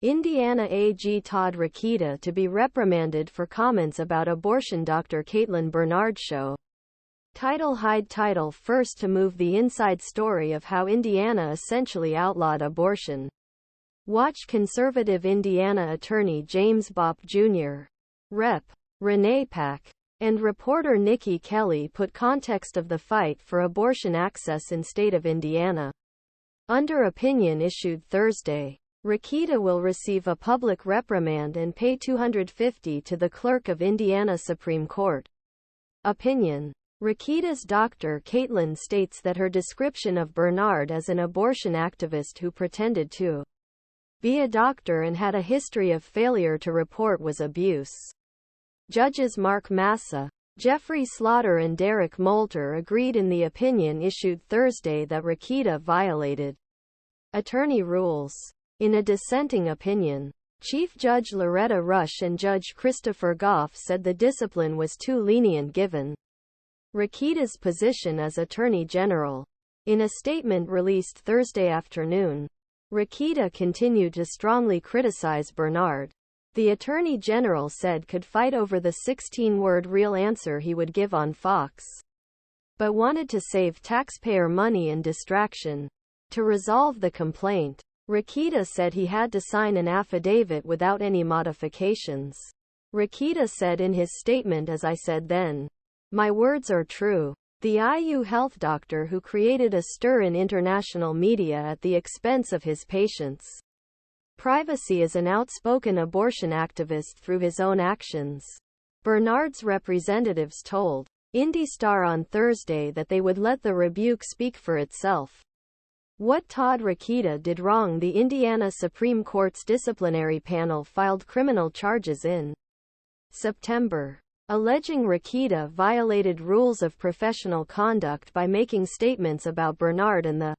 Indiana AG Todd Rokita to be reprimanded for comments about abortion. Dr. Caitlin Bernard Show. Title Hide Title First to move the inside story of how Indiana essentially outlawed abortion. Watch conservative Indiana attorney James Bopp Jr., Rep. Renee Pack, and reporter Niki Kelly put context of the fight for abortion access in state of Indiana. Under opinion issued Thursday, Rokita will receive a public reprimand and pay $250 to the clerk of Indiana Supreme Court. Opinion. Rokita's doctor Caitlin states that her description of Bernard as an abortion activist who pretended to be a doctor and had a history of failure to report was abuse. Judges Mark Massa, Geoffrey and Derek Molter agreed in the opinion issued Thursday that Rokita violated attorney rules. In a dissenting opinion, Chief Judge Lorretta and Judge Christopher Goff said the discipline was too lenient given Rokita's position as Attorney General. In a statement released Thursday afternoon, Rokita continued to strongly criticize Bernard. The Attorney General said could fight over the 16-word real answer he would give on Fox, but wanted to save taxpayer money and distraction. To resolve the complaint, Rokita said he had to sign an affidavit without any modifications. Rokita said in his statement, "As I said then, my words are true." The IU health doctor who created a stir in international media at the expense of his patients' privacy is an outspoken abortion activist through his own actions. Bernard's representatives told IndyStar on Thursday that they would let the rebuke speak for itself. What Todd Rokita did wrong. The Indiana Supreme Court's disciplinary panel filed criminal charges in September, alleging Rokita violated rules of professional conduct by making statements about Bernard in the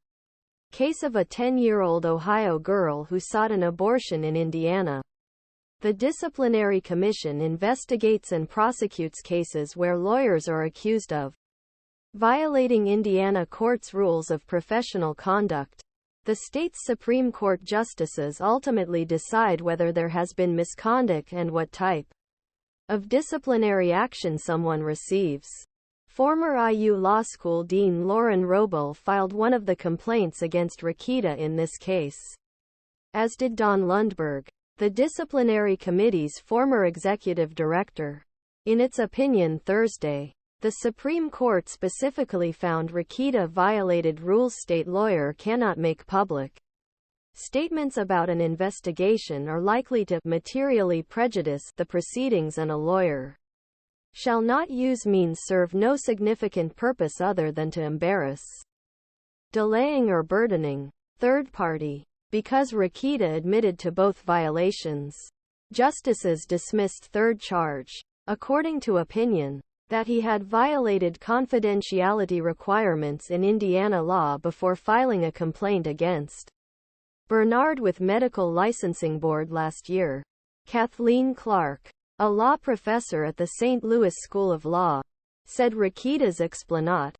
case of a 10-year-old Ohio girl who sought an abortion in Indiana. The disciplinary commission investigates and prosecutes cases where lawyers are accused of violating Indiana courts' rules of professional conduct. The state's Supreme Court justices ultimately decide whether there has been misconduct and what type of disciplinary action someone receives. Former IU Law School Dean Lauren Robel filed one of the complaints against Rokita in this case, as did Don Lundberg, the disciplinary committee's former executive director. In its opinion Thursday, the Supreme Court specifically found Rokita violated rules state lawyer cannot make public statements about an investigation are likely to materially prejudice the proceedings, and a lawyer shall not use means serve no significant purpose other than to embarrass, delaying or burdening third party. Because Rokita admitted to both violations, justices dismissed third charge, according to opinion, that he had violated confidentiality requirements in Indiana law before filing a complaint against Bernard with Medical Licensing Board last year. Kathleen Clark, a law professor at the St. Louis School of Law, said Rokita's explanat